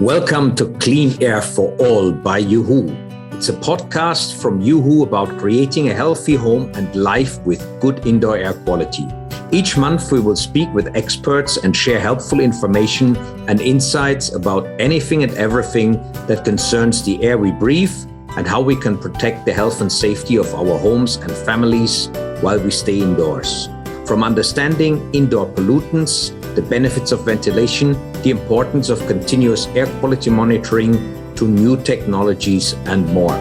Welcome to Clean Air for All by uHoo. It's a podcast from uHoo about creating a healthy home and life with good indoor air quality. Each month, we will speak with experts and share helpful information and insights about anything and everything that concerns the air we breathe and how we can protect the health and safety of our homes and families while we stay indoors. From understanding indoor pollutants, the benefits of ventilation, the importance of continuous air quality monitoring, to new technologies and more.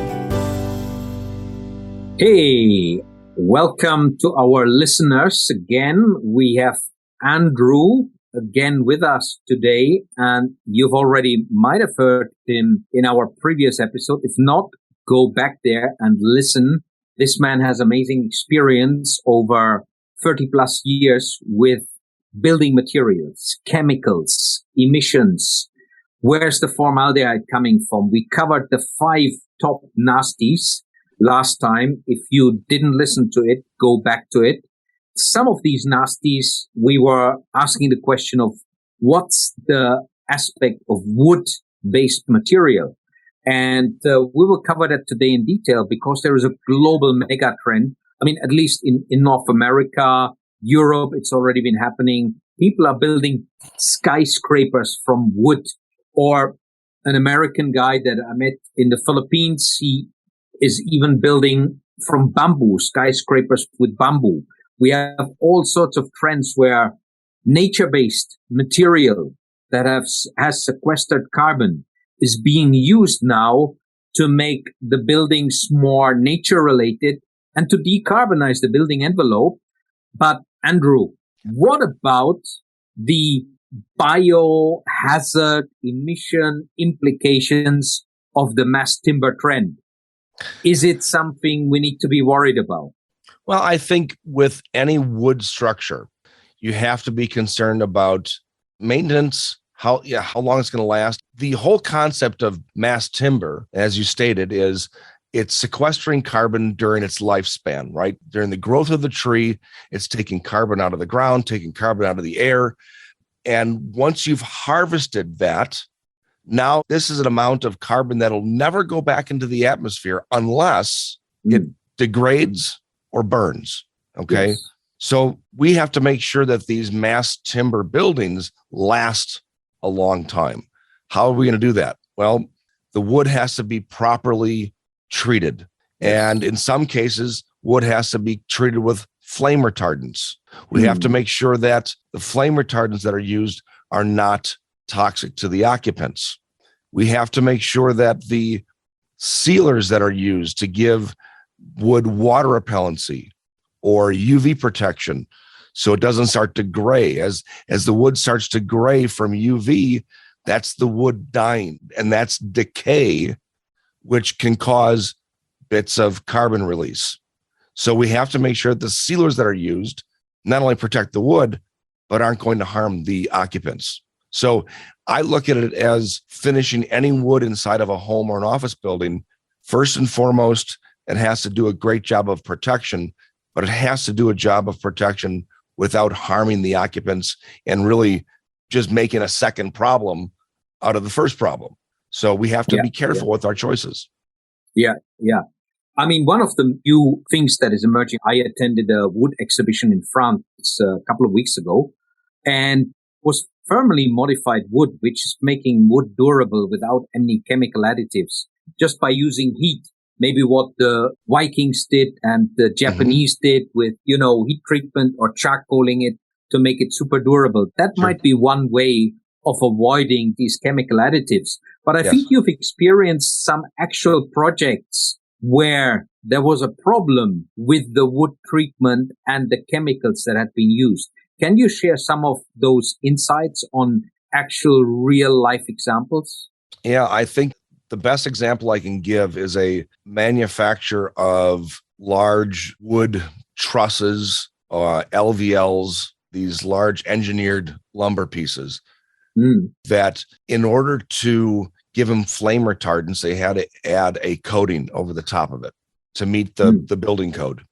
Hey, welcome to our listeners. Again, we have Andrew again with us today, and you've already might have heard him in our previous episode. If not, go back there and listen. This man has amazing experience over 30 plus years with building materials, chemicals, emissions. Where's the formaldehyde coming from? We covered the 5 top nasties last time. If you didn't listen to it, go back to it. Some of these nasties, we were asking the question of what's the aspect of wood-based material? And we will cover that today in detail because there is a global mega trend. I mean, at least in North America, Europe, it's already been happening. People are building skyscrapers from wood. Or an American guy that I met in the Philippines, he is even building from bamboo, skyscrapers with bamboo. We have all sorts of trends where nature-based material that has sequestered carbon is being used now to make the buildings more nature-related and to decarbonize the building envelope. But Andrew, what about the biohazard emission implications of the mass timber trend? Is it something we need to be worried about? Well, I think with any wood structure, you have to be concerned about maintenance, how long it's going to last. The whole concept of mass timber, as you stated, is it's sequestering carbon during its lifespan, right? During the growth of the tree, it's taking carbon out of the ground, taking carbon out of the air. And once you've harvested that, now this is an amount of carbon that'll never go back into the atmosphere unless it degrades or burns. Okay. Yes. So we have to make sure that these mass timber buildings last a long time. How are we going to do that? Well, the wood has to be properly treated. And in some cases, wood has to be treated with flame retardants. We have to make sure that the flame retardants that are used are not toxic to the occupants. We have to make sure that the sealers that are used to give wood water repellency or UV protection so it doesn't start to gray. As the wood starts to gray from UV, that's the wood dying, and that's decay, which can cause bits of carbon release. So we have to make sure that the sealers that are used not only protect the wood, but aren't going to harm the occupants. So I look at it as finishing any wood inside of a home or an office building. First and foremost, it has to do a great job of protection, but it has to do a job of protection without harming the occupants and really just making a second problem out of the first problem. So we have to be careful with our choices. Yeah. I mean, one of the new things that is emerging, I attended a wood exhibition in France a couple of weeks ago, and was firmly modified wood, which is making wood durable without any chemical additives, just by using heat. Maybe what the Vikings did and the Japanese did with, heat treatment or charcoaling it to make it super durable. That might be one way of avoiding these chemical additives. But I think you've experienced some actual projects where there was a problem with the wood treatment and the chemicals that had been used. Can you share some of those insights on actual real life examples? Yeah, I think the best example I can give is a manufacturer of large wood trusses, LVLs, these large engineered lumber pieces that in order to give them flame retardants, they had to add a coating over the top of it to meet the building code.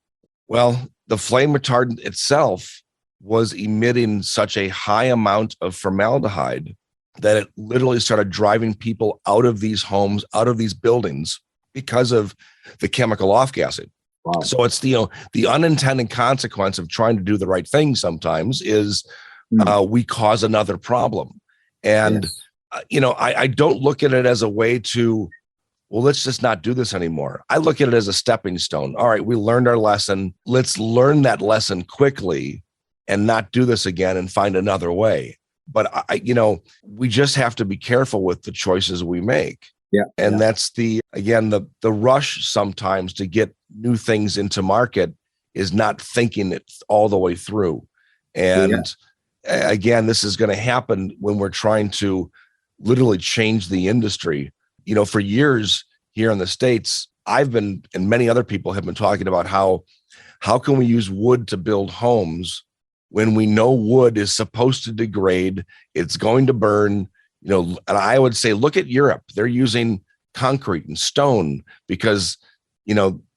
Well, the flame retardant itself was emitting such a high amount of formaldehyde that it literally started driving people out of these homes, out of these buildings because of the chemical off-gassing. Wow. So it's the unintended consequence of trying to do the right thing sometimes is we cause another problem. And, Yes. I don't look at it as a way to, well, let's just not do this anymore. I look at it as a stepping stone. All right, we learned our lesson. Let's learn that lesson quickly and not do this again and find another way. But we just have to be careful with the choices we make. Yeah. And that's the rush sometimes to get new things into market is not thinking it all the way through. And again, this is going to happen when we're trying to literally change the industry. For years here in the States, I've been, and many other people have been talking about how can we use wood to build homes when we know wood is supposed to degrade, it's going to burn, and I would say, look at Europe. They're using concrete and stone because,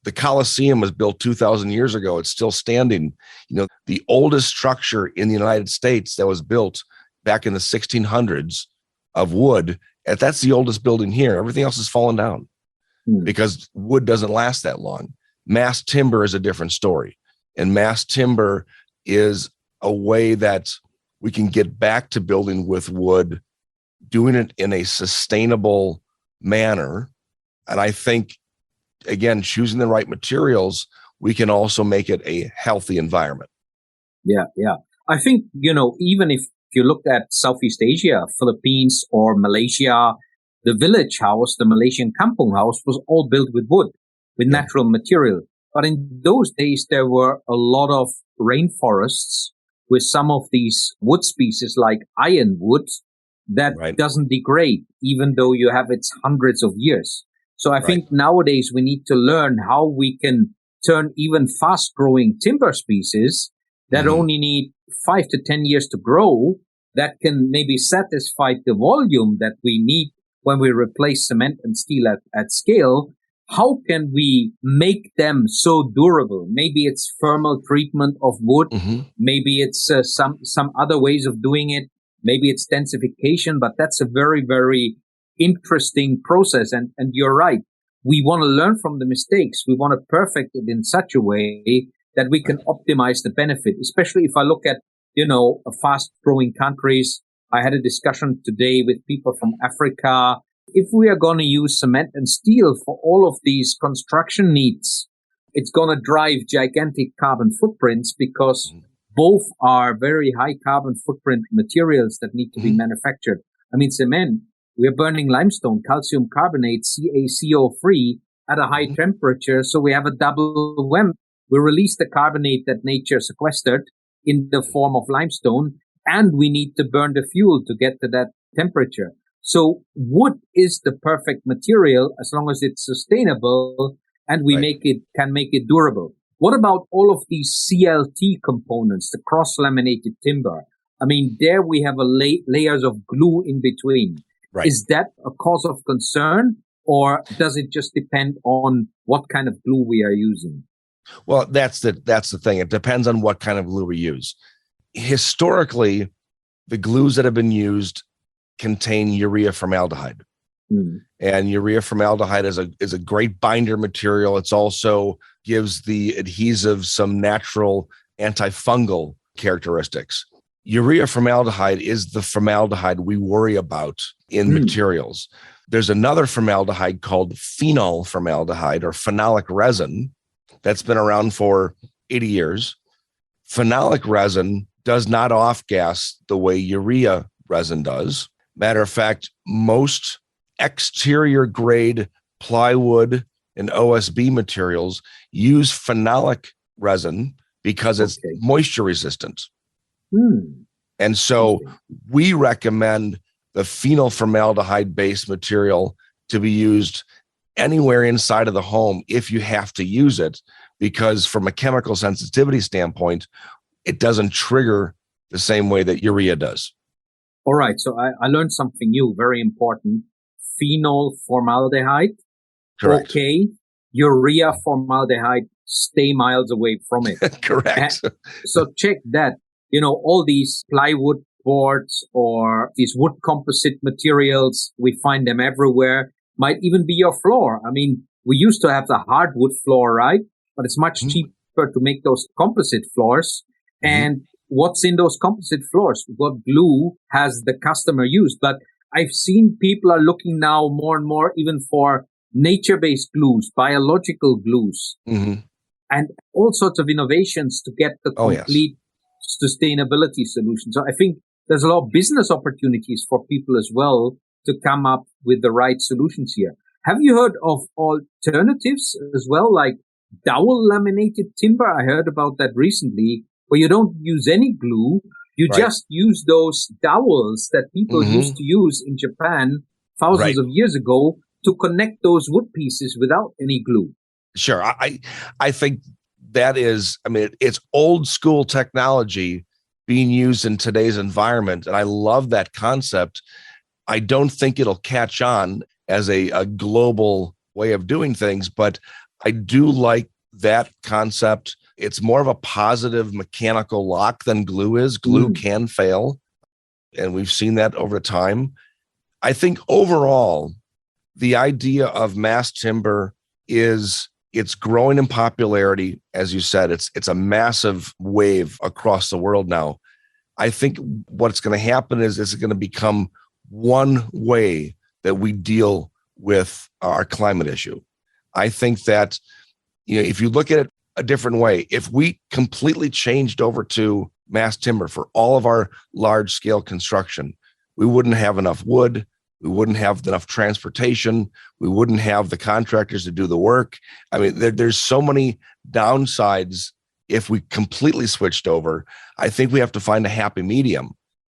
the Colosseum was built 2,000 years ago. It's still standing. The oldest structure in the United States that was built back in the 1600s of wood, that's the oldest building here. Everything else has fallen down because wood doesn't last that long. Mass timber is a different story. And mass timber is a way that we can get back to building with wood, doing it in a sustainable manner. And I think, again, choosing the right materials, we can also make it a healthy environment. Yeah. I think, even if you look at Southeast Asia, Philippines or Malaysia, the village house, the Malaysian kampung house was all built with wood, with natural material. But in those days, there were a lot of rainforests with some of these wood species like ironwood that doesn't degrade, even though you have its hundreds of years. So I think nowadays we need to learn how we can turn even fast-growing timber species that only need 5 to 10 years to grow, that can maybe satisfy the volume that we need when we replace cement and steel at scale. How can we make them so durable? Maybe it's thermal treatment of wood. Maybe it's some other ways of doing it. Maybe it's densification, but that's a very, very interesting process. And you're right. We want to learn from the mistakes. We want to perfect it in such a way that we can optimize the benefit, especially if I look at, fast growing countries. I had a discussion today with people from Africa. If we are going to use cement and steel for all of these construction needs, it's going to drive gigantic carbon footprints because both are very high carbon footprint materials that need to be manufactured. I mean, cement, we're burning limestone, calcium carbonate, CaCO3 at a high temperature. So we have a double whammy. We release the carbonate that nature sequestered in the form of limestone, and we need to burn the fuel to get to that temperature. So wood is the perfect material as long as it's sustainable and we can make it durable. What about all of these CLT components, the cross-laminated timber? I mean, there we have layers of glue in between. Is that a cause of concern, or does it just depend on what kind of glue we are using? Well, that's the thing. It depends on what kind of glue we use. Historically, the glues that have been used contain urea formaldehyde. And urea formaldehyde is a great binder material. It's also gives the adhesive some natural antifungal characteristics. Urea formaldehyde is the formaldehyde we worry about in materials. There's another formaldehyde called phenol formaldehyde or phenolic resin that's been around for 80 years. Phenolic resin does not off-gas the way urea resin does. Matter of fact, most exterior grade plywood and OSB materials use phenolic resin because it's moisture resistant. And so we recommend the phenol formaldehyde based material to be used anywhere inside of the home if you have to use it, because from a chemical sensitivity standpoint, it doesn't trigger the same way that urea does. All right. So I learned something new, very important. Phenol formaldehyde. Correct. Okay. Urea formaldehyde, stay miles away from it. Correct. So check that. All these plywood boards or these wood composite materials. We find them everywhere. Might even be your floor. I mean, we used to have the hardwood floor, right? But it's much cheaper to make those composite floors. And what's in those composite floors? What glue has the customer used? But I've seen people are looking now more and more even for nature-based glues, biological glues, and all sorts of innovations to get the complete sustainability solution. So I think there's a lot of business opportunities for people as well to come up with the right solutions here. Have you heard of alternatives as well, like Dowel laminated timber? I heard about that recently, where you don't use any glue. You just use those dowels that people used to use in Japan thousands of years ago to connect those wood pieces without any glue. Sure. I think that is, I mean, it's old school technology being used in today's environment. And I love that concept. I don't think it'll catch on as a global way of doing things, but I do like that concept. It's more of a positive mechanical lock than glue is. Glue can fail, and we've seen that over time. I think overall, the idea of mass timber it's growing in popularity. As you said, it's a massive wave across the world now. I think what's going to happen is it's going to become one way that we deal with our climate issue. I think that, if you look at it a different way, if we completely changed over to mass timber for all of our large scale construction, we wouldn't have enough wood. We wouldn't have enough transportation. We wouldn't have the contractors to do the work. I mean, there's so many downsides if we completely switched over. I think we have to find a happy medium.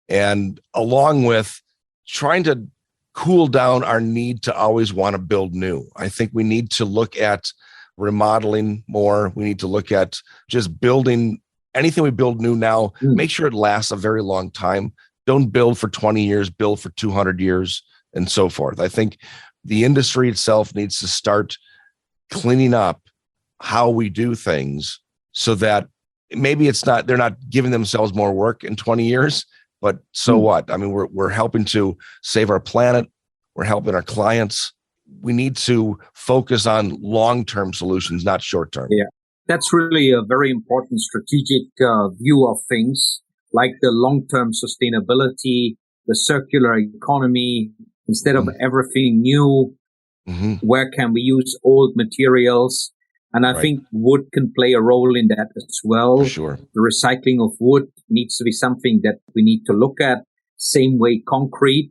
And along with trying to cool down our need to always want to build new, I think we need to look at remodeling more. We need to look at just building anything we build new now, make sure it lasts a very long time. Don't build for 20 years, build for 200 years. And so forth. I think the industry itself needs to start cleaning up how we do things so that maybe they're not giving themselves more work in 20 years, but so what? I mean, we're helping to save our planet. We're helping our clients. We need to focus on long-term solutions, not short-term. Yeah, that's really a very important strategic view of things, like the long-term sustainability, the circular economy. Instead of everything new, where can we use old materials? And I think wood can play a role in that as well. For sure. The recycling of wood needs to be something that we need to look at. Same way concrete.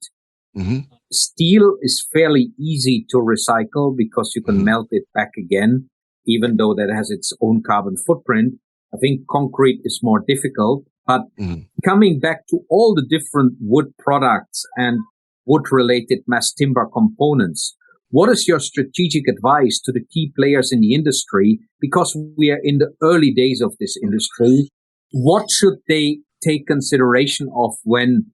Steel is fairly easy to recycle because you can melt it back again, even though that has its own carbon footprint. I think concrete is more difficult. But coming back to all the different wood products and wood-related mass timber components, what is your strategic advice to the key players in the industry? Because we are in the early days of this industry, what should they take consideration of when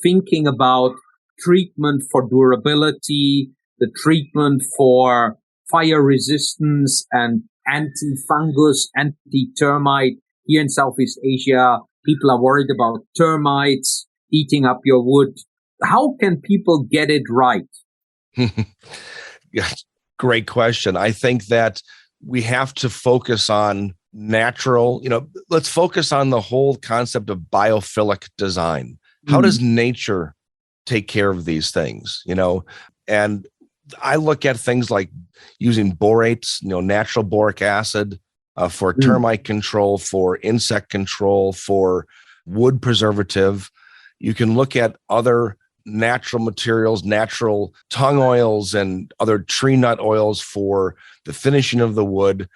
thinking about treatment for durability, the treatment for fire resistance and anti-fungus, anti-termite? Here in Southeast Asia, people are worried about termites eating up your wood. How can people get it right? Yes, great question. I think that we have to focus on natural, let's focus on the whole concept of biophilic design. How does nature take care of these things? And I look at things like using borates, natural boric acid for termite control, for insect control, for wood preservative. You can look at other natural materials, natural tung oils and other tree nut oils for the finishing of the wood.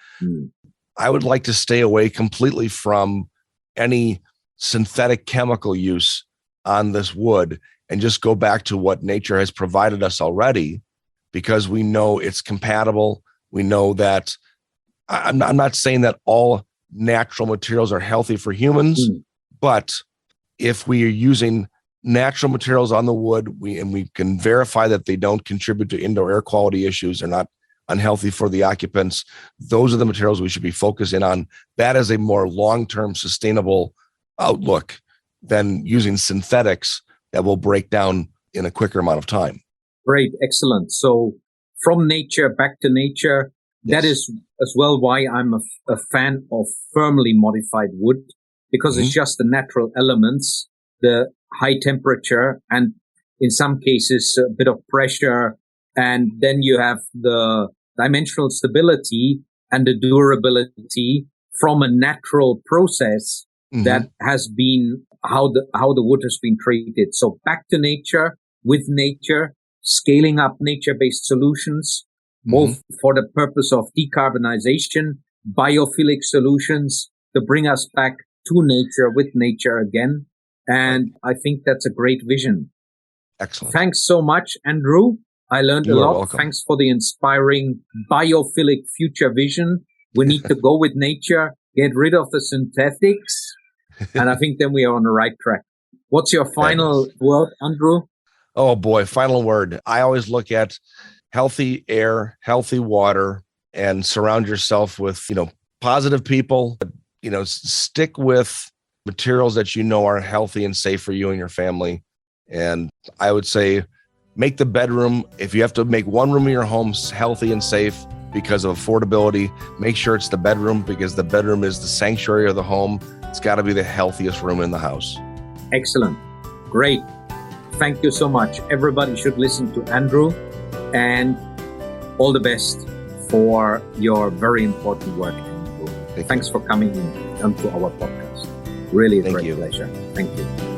I would like to stay away completely from any synthetic chemical use on this wood and just go back to what nature has provided us already, because we know it's compatible. We know that I'm not saying that all natural materials are healthy for humans, but if we are using natural materials on the wood, we can verify that they don't contribute to indoor air quality issues, they're not unhealthy for the occupants, those are the materials we should be focusing on. That is a more long-term sustainable outlook than using synthetics that will break down in a quicker amount of time. Great, excellent. So from nature back to nature, that is as well why I'm a fan of firmly modified wood, because it's just the natural elements, the high temperature, and in some cases a bit of pressure. And then you have the dimensional stability and the durability from a natural process that has been how the wood has been treated. So back to nature, with nature, scaling up nature-based solutions, both for the purpose of decarbonization, biophilic solutions to bring us back to nature, with nature again. And I think that's a great vision. Excellent. Thanks so much, Andrew. I learned a lot. Welcome. Thanks for the inspiring biophilic future vision. We need to go with nature, get rid of the synthetics, and I think then we are on the right track. What's your final word, Andrew? Oh boy, final word. I always look at healthy air, healthy water, and surround yourself with, positive people. Stick with materials that are healthy and safe for you and your family. And I would say make the bedroom, if you have to make one room in your home healthy and safe because of affordability, make sure it's the bedroom, because the bedroom is the sanctuary of the home. It's got to be the healthiest room in the house. Excellent. Great. Thank you so much. Everybody should listen to Andrew, and all the best for your very important work, Andrew. Thanks for coming onto our podcast. Really a great pleasure. Thank you.